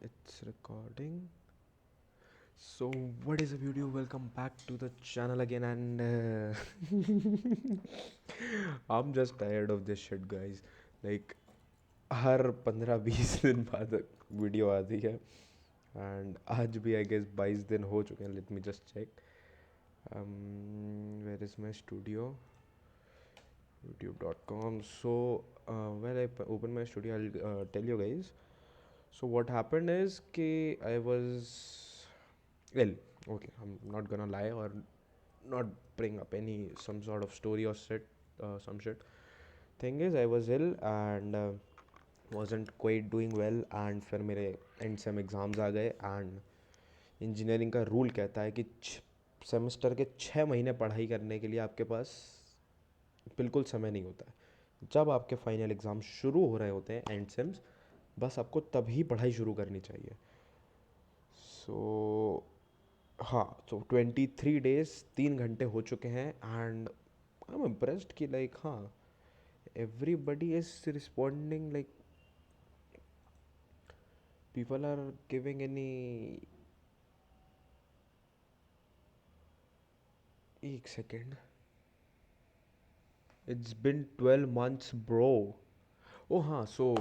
It's recording. So, what is up, YouTube? Welcome back to the channel again. And I'm just tired of this shit, guys. Like, हर 15-20 दिन बाद video आती है and आज भी I guess 22 दिन हो चुके हैं. Let me just check. Where is my studio? youtube.com. So when I open my studio, I'll tell you guys. So what happened is कि I was ill. Okay, I'm not gonna lie or not bring up any some sort of story or shit, some shit. Thing is, I was ill and wasn't quite doing well. And फिर मेरे and same exams आ गए. And engineering का rule कहता है कि semester के 6 महीने पढ़ाई करने के लिए आपके पास बिल्कुल समय नहीं होता है. जब आपके फाइनल एग्ज़ाम शुरू हो रहे होते हैं एंड सेम्स, बस आपको तभी पढ़ाई शुरू करनी चाहिए. सो हाँ, तो 23 डेज 3 घंटे हो चुके हैं. एंड आई एम इम्प्रेस्ड कि लाइक हाँ, everybody is responding. Like people are giving any. एक second. It's been 12 months bro. Oh हाँ, so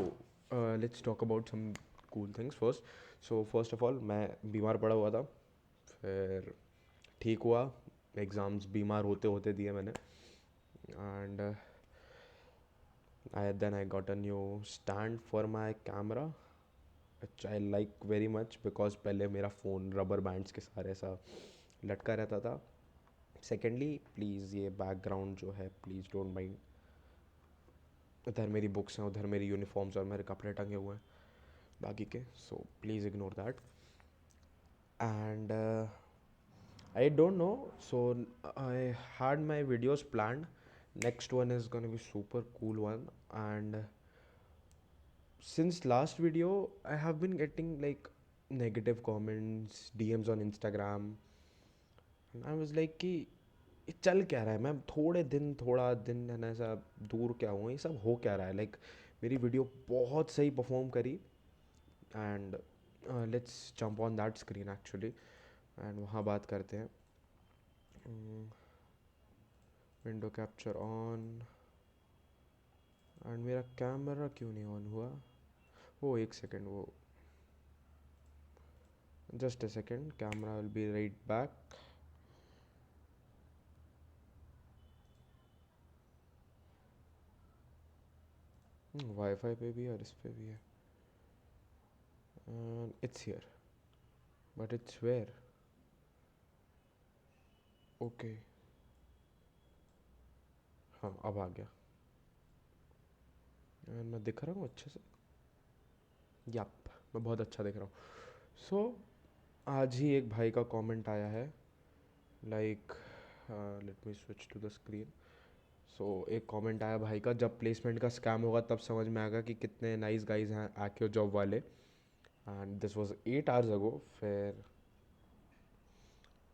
let's talk about some cool things first. So first of all, मैं बीमार पड़ा हुआ था. फिर ठीक हुआ. एग्ज़ाम्स बीमार होते होते दिए मैंने. And I got a new stand for my camera which I like very much. Because पहले मेरा फ़ोन रबर बैंड्स के सारे ऐसा लटका रहता था. सेकेंडली, प्लीज़ ये बैकग्राउंड जो है, प्लीज़ डोंट माइंड. उधर मेरी बुक्स हैं, उधर मेरी यूनिफॉर्म्स और मेरे कपड़े टंगे हुए हैं बाकी के. So please ignore that. And I don't know. So I had my videos planned. Next one is gonna be super cool one. And since last video, I have been getting like negative comments, DMs on Instagram. And I was like कि ये चल क्या रहा है. मैं थोड़ा दिन है ना, ऐसा दूर क्या हुआ, ये सब हो क्या रहा है. लाइक मेरी वीडियो बहुत सही परफॉर्म करी. And let's jump on that screen actually. And वहाँ बात करते हैं. Window capture on. एंड मेरा कैमरा क्यों नहीं ऑन हुआ? वो एक सेकेंड, वो just a second. Camera will be right back. WiFi पे भी है और इस पे भी है. It's here but it's where. Okay, हाँ अब आ गया. एंड मैं दिख रहा हूँ अच्छे से. यप, मैं बहुत अच्छा दिख रहा हूँ. सो आज ही एक भाई का कमेंट आया है. Like let me switch to the screen. So एक कमेंट आया भाई का. जब प्लेसमेंट का स्कैम होगा तब समझ में आएगा कि कितने नाइस गाइज हैं आके जॉब वाले. And this was 8 hours ago. फिर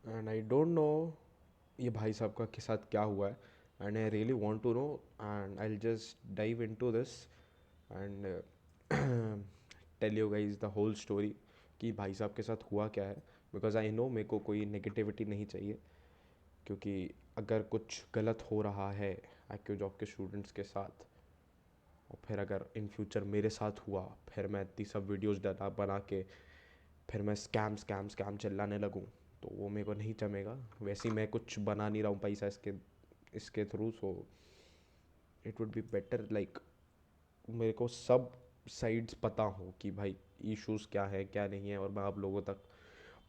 एंड आई डोंट नो ये भाई साहब का के साथ क्या हुआ है. And I really want to know. And I just dive into this and tell you guys the whole story कि भाई साहब के साथ हुआ क्या है. बिकॉज आई नो मेरे को कोई नेगेटिविटी नहीं चाहिए. क्योंकि अगर कुछ गलत हो रहा है एक्यू जॉब के स्टूडेंट्स के साथ, और फिर अगर इन फ्यूचर मेरे साथ हुआ, फिर मैं इतनी सब वीडियोस डाला बना के फिर मैं स्कैम स्कैम स्कैम चिल्लाने लगूँ, तो वो मेरे को नहीं जमेगा. वैसे ही मैं कुछ बना नहीं रहा हूँ पैसा इसके इसके through. So it would be better like मेरे को सब साइड्स पता हो कि भाई इश्यूज़ क्या है क्या नहीं है, और मैं आप लोगों तक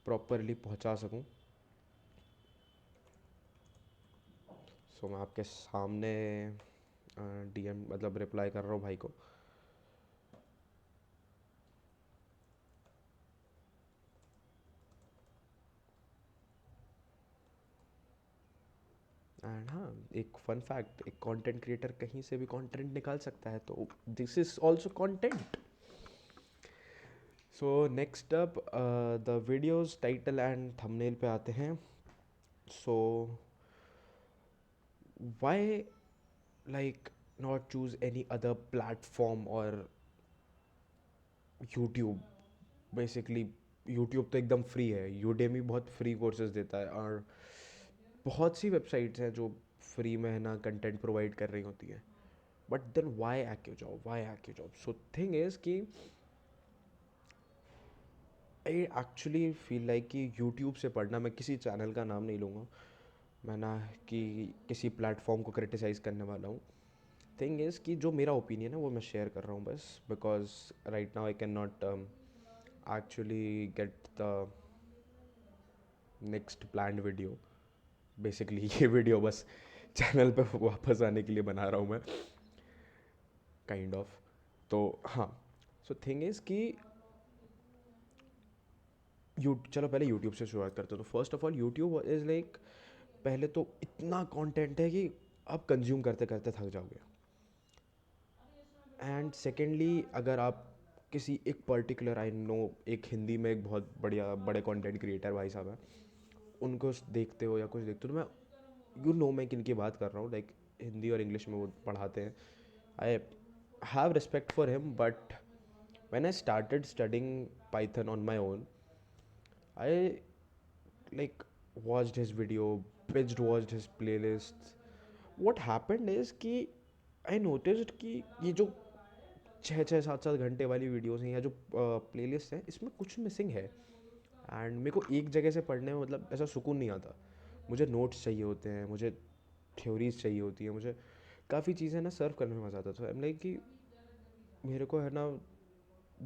प्रॉपरली पहुंचा सकूं. सो मैं आपके सामने डीएम मतलब रिप्लाई कर रहा हूँ भाई को. एंड हाँ, एक फन फैक्ट, एक कंटेंट क्रिएटर कहीं से भी कंटेंट निकाल सकता है, तो this is also content. So next up the videos title and thumbnail पे आते हैं. So why like not choose any other platform or YouTube? Basically YouTube तो एकदम फ्री है, यूडेमी बहुत फ्री कोर्सेज देता है, और बहुत सी वेबसाइट्स हैं जो फ्री में है ना कंटेंट प्रोवाइड कर रही होती हैं, but then why AccuJob, why AccuJob? So thing is कि आई एक्चुअली फील लाइक कि यूट्यूब से पढ़ना, मैं किसी चैनल का नाम नहीं लूँगा, मैं ना कि किसी प्लेटफॉर्म को क्रिटिसाइज़ करने वाला हूँ। थिंग इज़ कि जो मेरा ओपिनियन है वो मैं शेयर कर रहा हूँ बस, because right now I can not actually get the next planned video. Basically ये वीडियो बस चैनल पे वापस आने के लिए बना रहा हूँ मैं, काइंड ऑफ। तो हाँ, सो थिंग इज़ कि चलो पहले यूट्यूब से शुरुआत करते हो। तो first of all YouTube is like, पहले तो इतना कंटेंट है कि आप कंज्यूम करते करते थक जाओगे। एंड सेकेंडली, अगर आप किसी एक पर्टिकुलर, आई नो एक हिंदी में एक बहुत बढ़िया बड़े कंटेंट क्रिएटर भाई साहब हैं, उनको देखते हो या कुछ देखते हो, तो मैं मैं किन की बात कर रहा हूँ, लाइक हिंदी और इंग्लिश में वो पढ़ाते हैं। I have respect for him, but when I started studying Python on my own, I like watched his video, binged watched his playlists. What happened is कि I noticed कि ये जो 6-6 7-7 घंटे वाली वीडियोस हैं या जो प्लेलिस्ट हैं, इसमें कुछ मिसिंग है। एंड मेरे को एक जगह से पढ़ने में मतलब ऐसा सुकून नहीं आता। मुझे नोट्स चाहिए होते हैं, मुझे थ्योरीज चाहिए होती हैं, मुझे काफ़ी चीज़ें ना सर्व करने में मज़ा आता। तो आई एम लाइक कि मेरे को है ना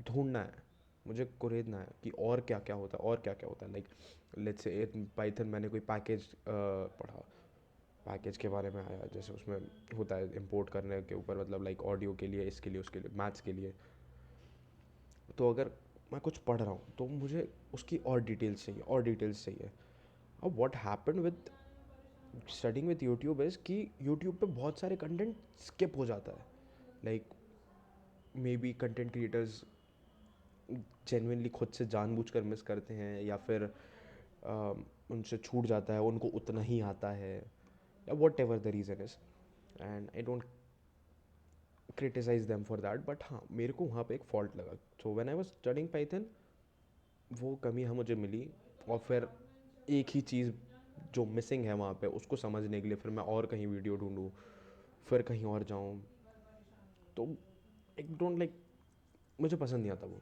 ढूंढना है, मुझे कुरेदना है कि और क्या क्या होता है, और क्या क्या होता है। लाइक लेट्स से पाइथन मैंने कोई पैकेज पढ़ा, पैकेज के बारे में आया, जैसे उसमें होता है इंपोर्ट करने के ऊपर, मतलब लाइक ऑडियो के लिए, इसके लिए, उसके लिए, मैथ्स के लिए। तो अगर मैं कुछ पढ़ रहा हूँ तो मुझे उसकी और डिटेल्स चाहिए, और डिटेल्स चाहिए। अब what happened with studying with YouTube is कि यूट्यूब पे बहुत सारे कंटेंट स्किप हो जाता है। Like may be content creators genuinely खुद से जानबूझकर मिस करते हैं, या फिर उनसे छूट जाता है, उनको उतना ही आता है, या whatever the reason is. And I don't criticise them for that, but हाँ, मेरे को वहाँ पे एक फॉल्ट लगा। So when I was studying Python, वो कमी हाँ मुझे मिली, और फिर एक ही चीज़ जो मिसिंग है वहाँ पे, उसको समझने के लिए फिर मैं और कहीं वीडियो ढूंढूँ, फिर कहीं और जाऊँ, तो एक डोंट लाइक, मुझे पसंद नहीं आता वो।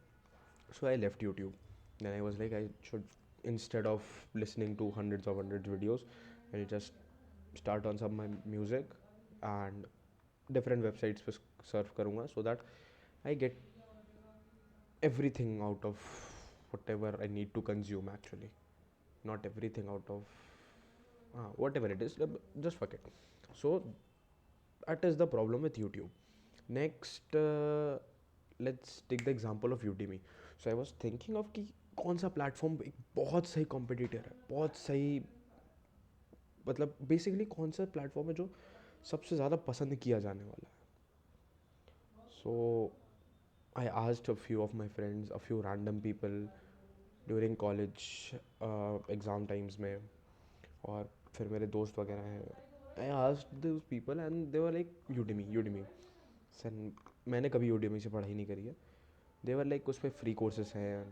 So I left YouTube, then I was like I should, instead of listening to hundreds videos, I'll just start on some my music and different websites पे सर्फ करूँगा, so that I get everything out of whatever I need to consume actually, not everything out of whatever it is, just fuck it. So that is the problem with YouTube. Next, let's take the example of Udemy. So I was thinking of कि कौन सा platform एक बहुत सही competitor है, बहुत सही, मतलब बेसिकली कौन सा प्लेटफॉर्म है जो सबसे ज़्यादा पसंद किया जाने वाला है। So I asked a few of my friends, a few random people during college exam times में, और फिर मेरे दोस्त वगैरह हैं। I asked those people and they were like Udemy, Udemy. Sir मैंने कभी यूडेमी से पढ़ाई नहीं करी है। दे वर लाइक उस पर फ्री कोर्सेस हैं,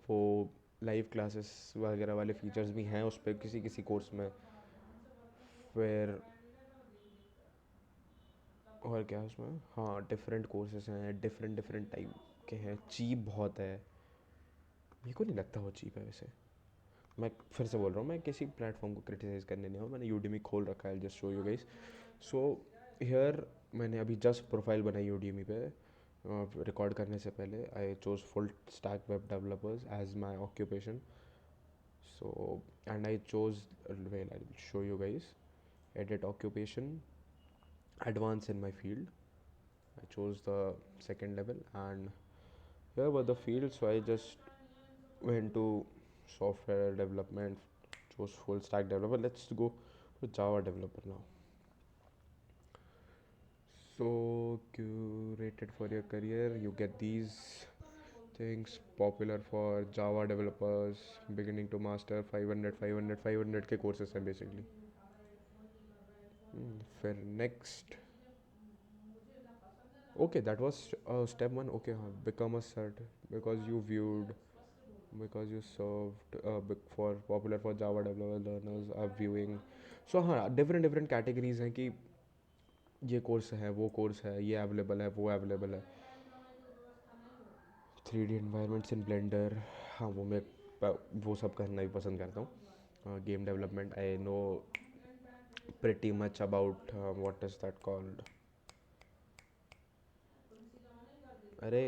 वो लाइव क्लासेस वगैरह वाले फीचर्स भी हैं उस पर किसी किसी कोर्स में। फिर और क्या है उसमें, हाँ डिफरेंट कोर्सेज हैं, डिफरेंट डिफरेंट टाइप के हैं, चीप बहुत है। मेरे को नहीं लगता वो चीप है वैसे। मैं फिर से बोल रहा हूँ, मैं किसी प्लेटफॉर्म को क्रिटिसाइज़ करने नहीं हूँ, मैंने यूडीमी खोल रखा है, just show you guys. So here मैंने अभी जस्ट प्रोफाइल बनाई यूडीमी पे, रिकॉर्ड करने से पहले I chose full stack web developers as my occupation. So and I chose, well I show you guys, edit occupation, advance in my field. I chose the second level, and here were the fields. So I just went to software development, chose full stack developer. Let's go to Java developer now. So curated for your career, you get these things popular for Java developers, beginning to master, 500 के courses हैं basically. फिर next Okay, that was step one. Okay, हाँ, become a cert because you viewed, because you served for popular for Java developer learners are viewing. So हाँ, different different categories हैं कि ये course है, वो course है, ये अवेलेबल है, वो अवेलेबल है. 3D environments in blender. हाँ, वो सब करना भी पसंद करता हूँ. Game development I know pretty much about what is that called. अरे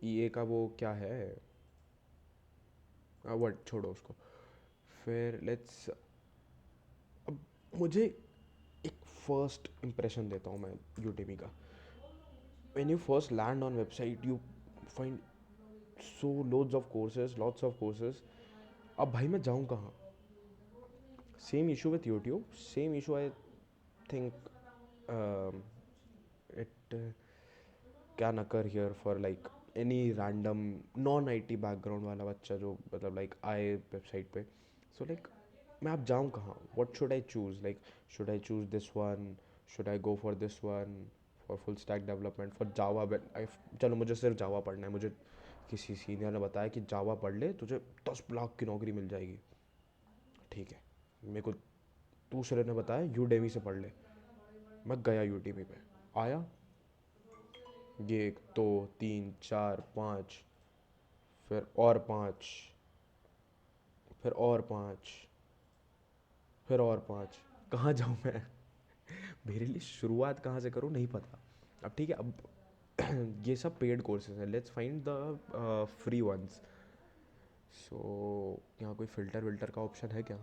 ईए का वो क्या है, वर्ड छोड़ो उसको. फिर लेट्स, अब मुझे एक फर्स्ट इम्प्रेशन देता हूँ मैं यूटीमी का. When you first land on website you find so lots of courses. अब भाई मैं जाऊँ कहाँ? Same issue with YouTube, same issue I think it can occur here for like any random non IT background वाला बच्चा जो मतलब like आए वेबसाइट पे. सो लाइक मैं अब जाऊँ कहाँ? What should I choose? Like should I choose this one, should I go for this one for full stack development for Java. चलो मुझे सिर्फ जावा पढ़ना है. मुझे किसी सीनियर ने बताया कि जावा पढ़ ले, तुझे 10 लाख की नौकरी मिल जाएगी. ठीक है. मेरे को दूसरे ने बताया यूडेमी से पढ़ ले. मैं गया यूटीमी पे, आया ये 1 2 3 4 5, फिर और 5, फिर और 5, फिर और 5. कहाँ जाऊँ मैं? मेरे लिए शुरुआत कहाँ से करूँ नहीं पता. अब ठीक है, अब ये सब पेड कोर्सेज हैं. Let's find the free ones. So यहाँ कोई फ़िल्टर विल्टर का ऑप्शन है क्या?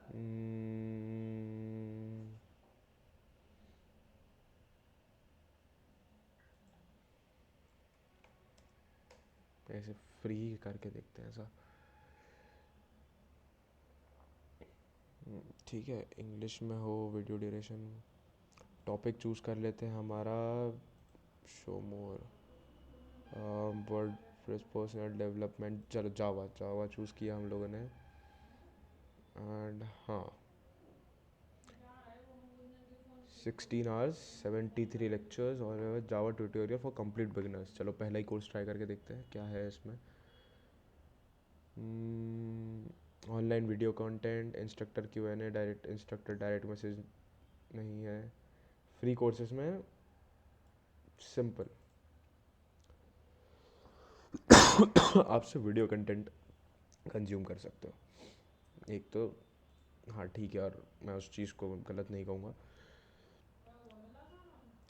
Hmm, ऐसे फ्री करके देखते हैं ऐसा. ठीक है, इंग्लिश में हो, वीडियो ड्यूरेशन. टॉपिक चूज़ कर लेते हैं हमारा. शो मोर, वर्ड प्रेस, पर्सनल डेवलपमेंट. चलो जावा जावा चूज़ किया हम लोगों ने. एंड हाँ, 16 hours 73 लेक्चर्स और जावा ट्यूटोरियल फॉर कंप्लीट बिगिनर्स. चलो पहला ही कोर्स ट्राई करके देखते हैं क्या है इसमें. Online video content, instructor Q&A, direct instructor direct message नहीं है. फ्री कोर्सेज में सिंपल आपसे वीडियो कंटेंट कंज्यूम कर सकते हो. एक तो हाँ ठीक है, और मैं उस चीज़ को गलत नहीं कहूँगा,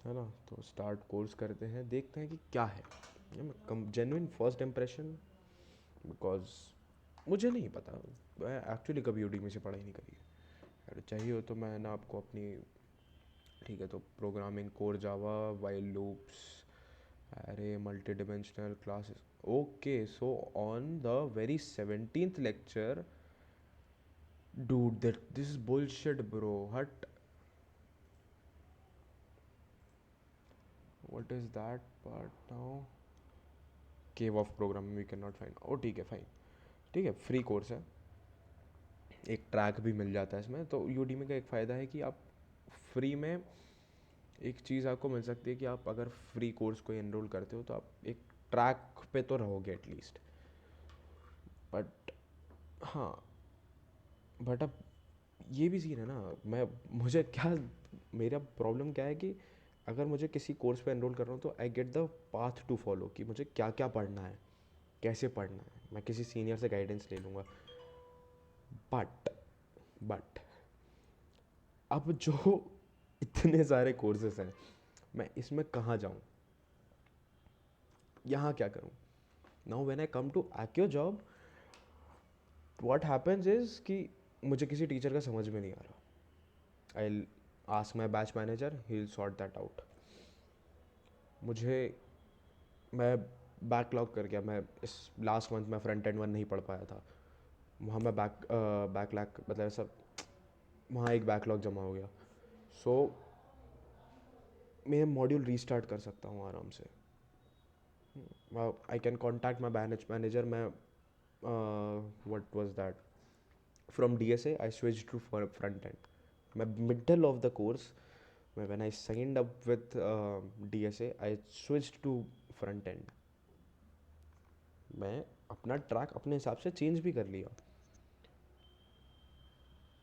है ना. तो स्टार्ट कोर्स करते हैं, देखते हैं कि क्या है. जेन्युइन फर्स्ट इम्प्रेशन, बिकॉज मुझे नहीं पता. मैं एक्चुअली कभी यूडीमी से पढ़ाई नहीं करी है. अगर चाहिए हो तो मैं ना आपको अपनी, ठीक है, तो programming, core Java, while loops, अरे multi dimensional classes. Okay, so on the very 17th lecture, dude, that this is bullshit, bro. Hut. What is that part now? Cave of programming we cannot find. Oh ठीक है, fine. ठीक है, free course है, एक track भी मिल जाता है इसमें. तो यूडीमी का एक फ़ायदा है कि आप फ्री में एक चीज़ आपको मिल सकती है कि आप अगर फ्री कोर्स को एनरोल करते हो तो आप एक ट्रैक पे तो रहोगे एटलीस्ट. बट हाँ, बट अब ये भी सीन है ना. मैं मुझे क्या, मेरा प्रॉब्लम क्या है कि अगर मुझे किसी कोर्स पे एनरोल कर रहा हूँ तो I get the path to follow कि मुझे क्या क्या पढ़ना है, कैसे पढ़ना है. मैं किसी सीनियर से गाइडेंस ले लूँगा. बट अब जो इतने सारे कोर्सेस हैं, मैं इसमें कहाँ जाऊँ, यहाँ क्या करूँ? Now when I come to AccuJob, what happens is कि मुझे किसी टीचर का समझ में नहीं आ रहा. I ask my batch manager, he will sort that out. मुझे, मैं बैकलॉग कर गया. मैं इस लास्ट मंथ में फ्रंट एंड वन नहीं पढ़ पाया था. वहाँ मैं बैकलैग मतलब ऐसा, वहाँ एक बैकलॉग जमा हो गया. सो मैं मॉड्यूल रीस्टार्ट कर सकता हूँ आराम से. I can contact my batch manager. मैं what was that, from DSA I switch to front end. मैं middle of the course when I signed up with DSA, I switched to front end. मैं अपना track अपने हिसाब से change भी कर लिया.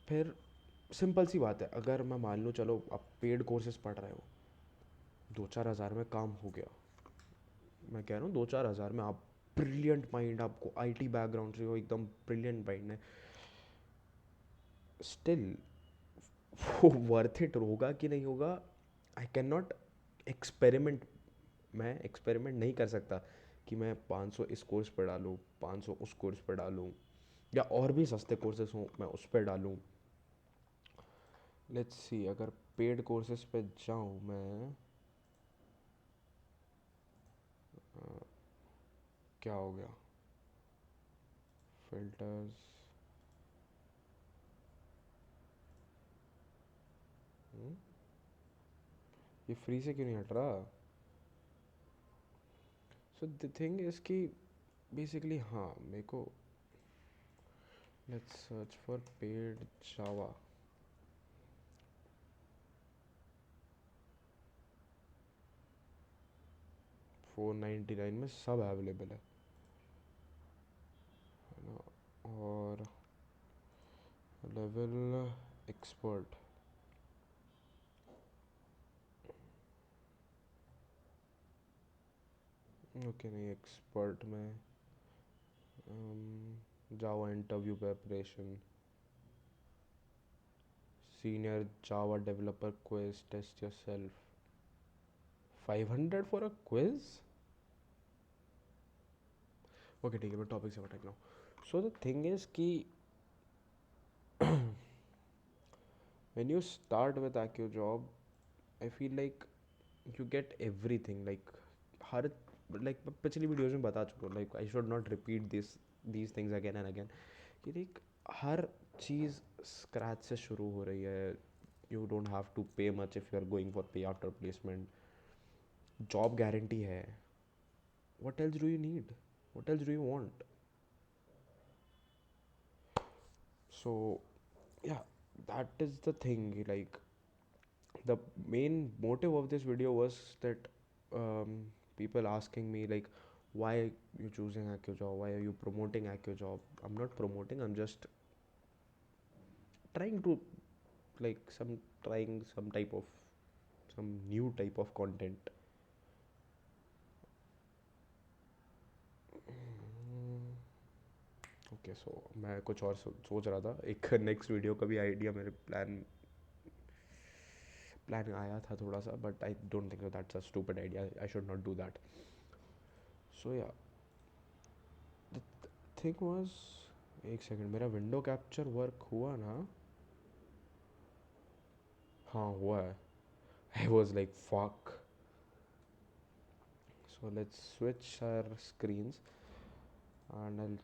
फिर सिंपल सी बात है, अगर मैं मान लूँ चलो आप पेड कोर्सेज पढ़ रहे हो, 2-4 हज़ार में काम हो गया. मैं कह रहा हूँ 2-4 हज़ार में आप ब्रिलियंट माइंड, आपको आईटी बैकग्राउंड से हो, एकदम ब्रिलियंट माइंड है, स्टिल वो वर्थ इट होगा कि नहीं होगा, आई कैन नॉट एक्सपेरिमेंट. मैं एक्सपेरिमेंट नहीं कर सकता कि मैं 500 इस कोर्स पर डालूँ, 500 उस कोर्स पर डालूँ, या और भी सस्ते कोर्सेज हों मैं उस पर डालूँ. लेट्स सी, अगर पेड कोर्सेज पे जाऊँ मैं, क्या हो गया, फिल्टर्स, ये फ्री से क्यों नहीं हट रहा. सो द थिंग इज़ कि बेसिकली हाँ मेरे को, let's search for paid Java. 499 में सब अवेलेबल है ना. और लेवल एक्सपर्ट, ओके नहीं, एक्सपर्ट में Java interview preparation, senior Java developer quiz, test your self, 500 for a quiz. Okay ठीक है, मैं टॉपिक से भटक रहा हूँ. सो द थिंग इज कि when you start with AccuJob, I feel like you get everything. Like her, like पिछली videos में बता चुका हूँ, like I should not repeat these things again and again, कि like हर चीज़ स्क्रैच से शुरू हो रही है. You don't have to pay much if you are going for pay after placement. Job guarantee है. What else do you need? What else do you want? So yeah, that is the thing. Like the main motive of this video was that people asking me like, why you choosing AccuJob, why are you promoting AccuJob. I'm not promoting, I'm just trying to, like, trying some type of, some new type of content. Okay so मैं कुछ और सोच रहा था, एक next video का भी idea मेरे प्लान आया था थोड़ा सा, but I don't think that's a stupid idea, I should not do that. So या द थिंग वाज, एक सेकंड, मेरा विंडो कैप्चर वर्क हुआ ना. हाँ हुआ है. I was like fuck. So let's switch our screens and I'll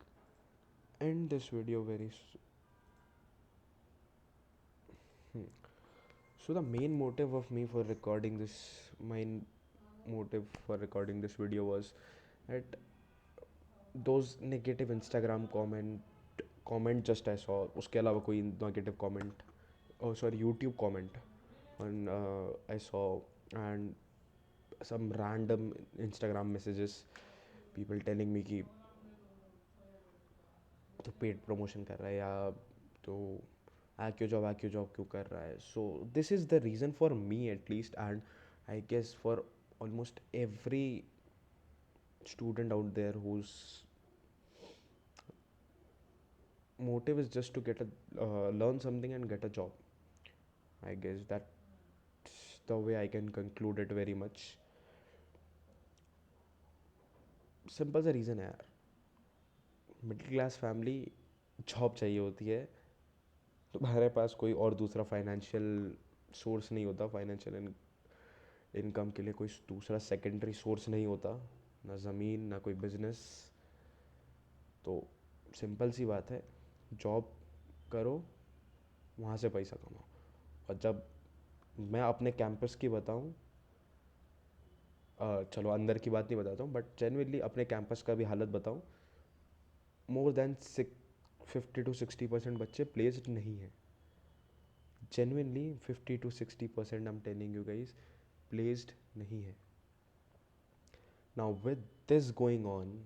end this video very so the main motive of me for recording this, main motive for recording this video was that those negative Instagram comment just I saw, उसके अलावा कोई negative comment, oh sorry, YouTube comment on I saw, and some random Instagram messages, people telling me कि तो paid promotion कर रहा है, या तो AccuJob क्यों कर रहा है. So this is the reason for me at least, and I guess for almost every student out there whose motive is just to get a learn something and get a job. I guess that's the way I can conclude it very much. Simple सा reason है यार, middle class family, job चाहिए होती है, तुम्हारे पास कोई और दूसरा फाइनेंशियल सोर्स नहीं होता, फाइनेंशियल इनकम के लिए कोई दूसरा सेकेंडरी सोर्स नहीं होता, ना ज़मीन ना कोई बिजनेस. तो सिंपल सी बात है, जॉब करो, वहाँ से पैसा कमाओ. और जब मैं अपने कैंपस की बताऊँ, चलो अंदर की बात नहीं बताता हूँ, बट जेन्युइनली अपने कैंपस का भी हालत बताऊँ, मोर देन 50 to 60% बच्चे प्लेस्ड नहीं हैं. Genuinely 50 to 60% I am telling you guys placed नहीं है. Now with this going on,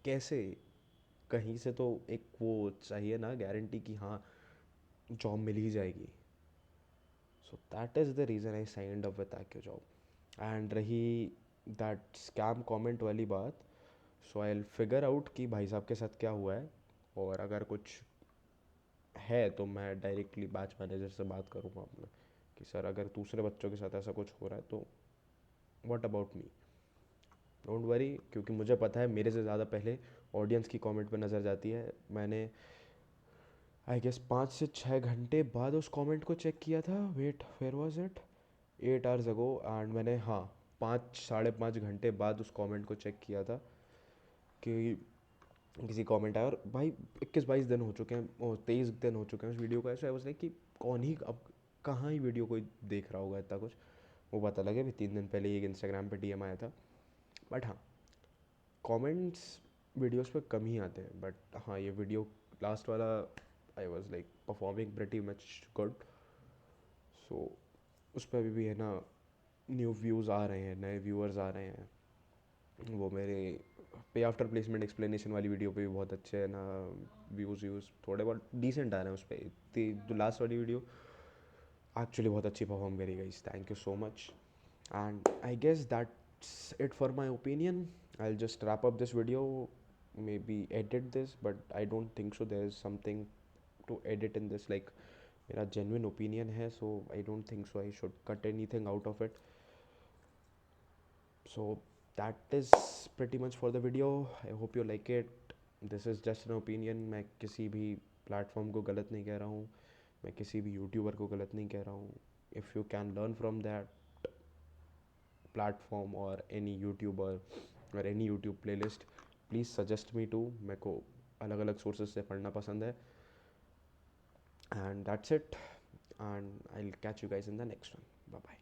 कैसे कहीं से तो एक वो चाहिए ना गारंटी कि हाँ जॉब मिल ही जाएगी. So that is the reason I signed up with Accio job. And रही दैट स्कैम कमेंट वाली बात, so I will figure out कि भाई साहब के साथ क्या हुआ है, और अगर कुछ है तो मैं डायरेक्टली बैच मैनेजर से बात करूँगा अपने कि सर अगर दूसरे बच्चों के साथ ऐसा कुछ हो रहा है तो what about me. Don't worry, क्योंकि मुझे पता है मेरे से ज़्यादा पहले ऑडियंस की कमेंट पे नज़र जाती है. मैंने आई गेस 5 से 6 घंटे बाद उस कमेंट को चेक किया था. Wait, where was it? 8 hours ago. And मैंने, हाँ, 5 साढ़े 5 घंटे बाद उस कमेंट को चेक किया था कि किसी कमेंट आया. और भाई 21-22 दिन हो चुके हैं, 23 दिन हो चुके हैं उस वीडियो को. ऐसा है लाइक कि कौन ही अब कहाँ ही वीडियो कोई देख रहा होगा इतना कुछ. वो पता लगे अभी 3 दिन पहले एक इंस्टाग्राम पे डीएम आया था. बट हाँ, कमेंट्स वीडियोस पे कम ही आते हैं. बट हाँ, ये वीडियो लास्ट वाला I was like performing pretty much good. So उस पर अभी भी है ना, न्यू व्यूज़ आ रहे हैं, नए व्यूअर्स आ रहे हैं. वो मेरे पे आफ्टर प्लेसमेंट एक्सप्लेनेशन वाली वीडियो पे भी बहुत अच्छे है ना, व्यूज़ थोड़े बहुत डिसेंट आ रहे हैं उस पर. जो लास्ट वाली वीडियो एक्चुअली बहुत अच्छी परफॉर्म करी गई. Thank you so much. And I guess that's it for my opinion. I will just wrap up this video, maybe edit this, but I don't think so there is something to edit in this. Like, मेरा genuine opinion है, so I don't think so I should cut anything out of it. So that is pretty much for the video. I hope you like it. This is just an opinion. मैं किसी भी platform को गलत नहीं कह रहा हूँ, मैं किसी भी यूट्यूबर को गलत नहीं कह रहा हूँ. If you can learn from that platform और एनी यूट्यूबर और any YouTube playlist, please suggest me too. मेरे को अलग अलग सोर्सेज से पढ़ना पसंद है. And that's it, and I will catch you guys in the next one. Bye bye.